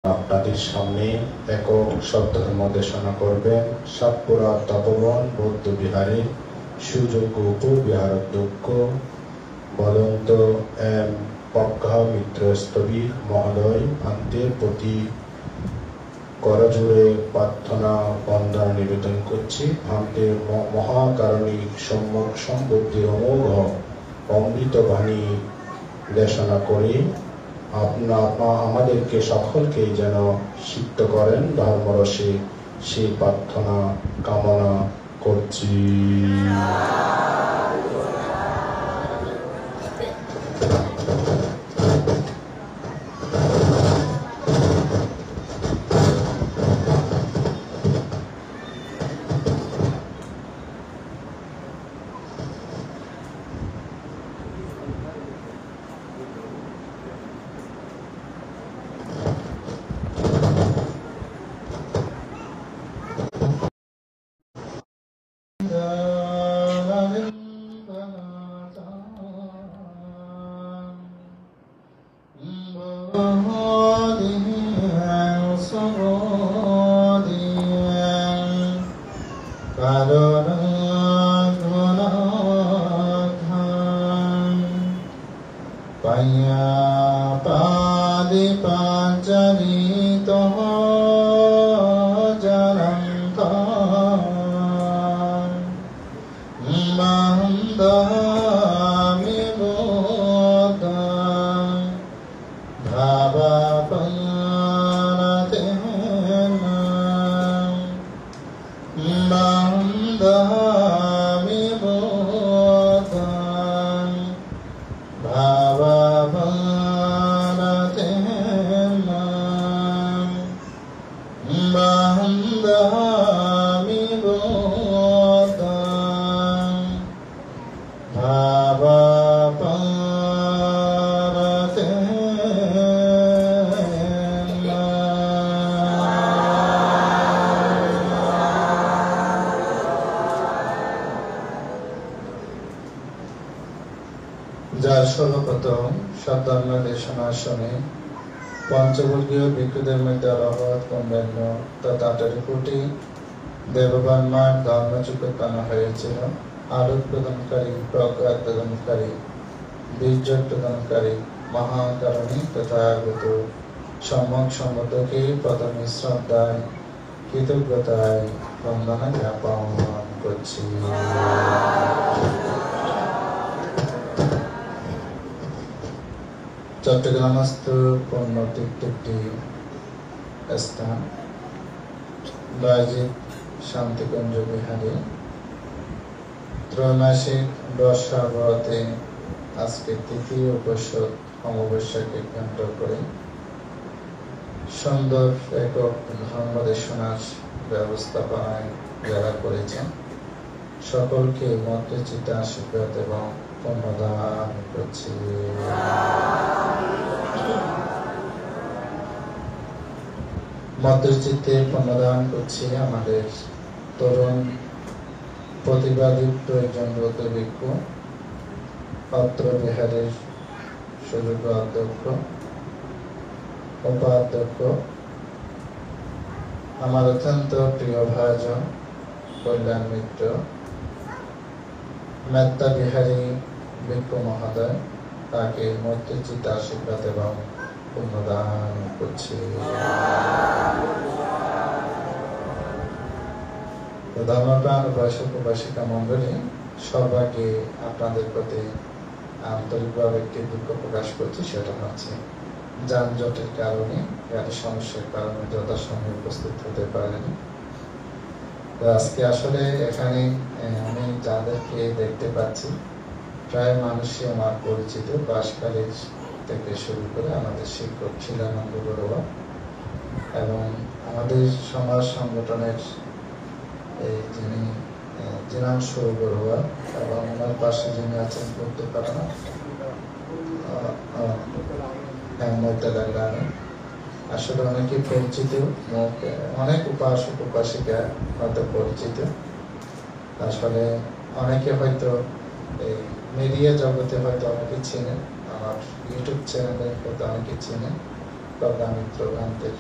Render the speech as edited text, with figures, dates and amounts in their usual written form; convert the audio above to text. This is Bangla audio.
আপনাদের সামনে একক সদ্ধর্ম দেশনা করবেন সাতপুরা তপবন বৌদ্ধ বিহারের সুযোগ্য উপবিহারাধ্যক্ষ বলন্ত এম প্রজ্ঞা মিত্র স্থবির মহোদয়। আন্তের প্রতি করজোড়ে প্রার্থনা বন্দনা নিবেদন করছি। ভান্তের মহাকারণিক সম্যক সম্পত্তির অমোঘ অমৃত বাণী দেশনা করে আমাদেরকে সকলকে যেন সিদ্ধ করেন ধর্মরসে, সেই প্রার্থনা কামনা করছি। যার সর্বপ্রথম সদ্ধর্ম দেশনা শুনে পঞ্চবর্গীয় ভিক্ষুদের মধ্যে অরহৎ কন্যান্য তথা 18 কোটি দেবগণমান ধর্মযুগ উৎপন্ন হয়েছিল। আলোক প্রদানকারী, প্রজ্ঞা প্রদানকারী, বীর্য প্রদানকারী, মহাকারণী তথাগত সম্যক সম্বন্ধকে প্রথমে শ্রদ্ধায় কৃতজ্ঞতায় বন্দনা জ্ঞাপন করছি। চট্টগ্রামস্থ পুণ্যতীর্থ একটি স্থান বাজিত শান্তিকুঞ্জ বিহারে ত্রৈমাসিক বর্ষাবরতে আজকে তৃতীয় উপসদ অমাবস্যাকে কেন্দ্র করে সুন্দর একক ধর্মদেশনার ব্যবস্থাপনায় যারা করেছেন সকলকে মধ্যচিত আশীর্বাদ এবং পুণ্যদান করছি। মধ্যচিত্তে পুণ্যদান করছি আমাদের তরুণ প্রতিভাদীপ্ত একজন বৌদ্ধ ভিক্ষু, অত্র বিহারের সুযোগ্য অধ্যক্ষ, উপাধ্যক্ষ, আমার অত্যন্ত প্রিয় ভাজন কল্যাণ মিত্র মেত্তা বিহারী ভিক্ষু মহোদয়, তাকে মধ্যচিত্ত আশীর্বাদ এবং পুণ্যদান করছি। ধর্মপ্রাণ উপাসক উপাসিকা মন্ডলী, সবাইকে আপনাদের প্রতি আন্তরিকভাবে একটি দুঃখ প্রকাশ করছি। সেটা হচ্ছে যানজটের কারণে, গাড়ির সমস্যার কারণে যথাসময়ে উপস্থিত হতে পারেনি। আজকে আসলে এখানে আমি যাদেরকে দেখতে পাচ্ছি প্রায় মানুষই আমার পরিচিত, বাসকালীর থেকে শুরু করে আমাদের শিক্ষক শিলানন্দ বড়ুয়া এবং আমাদের সমাজ সংগঠনের যিনি জিনাংশু বড়ুয়া এবং ওনার পাশে যিনি আছেন বলতে পারে না আসলে অনেকে পরিচিত, অনেক উপাসক উপাসিকা হয়তো পরিচিত। আসলে অনেকে হয়তো এই মিডিয়া জগতে হয়তো অনেকে চেনেন, আমার ইউটিউব চ্যানেলে হয়তো অনেকে চেনেন। পদ্মা মিত্র ভ্রান্তের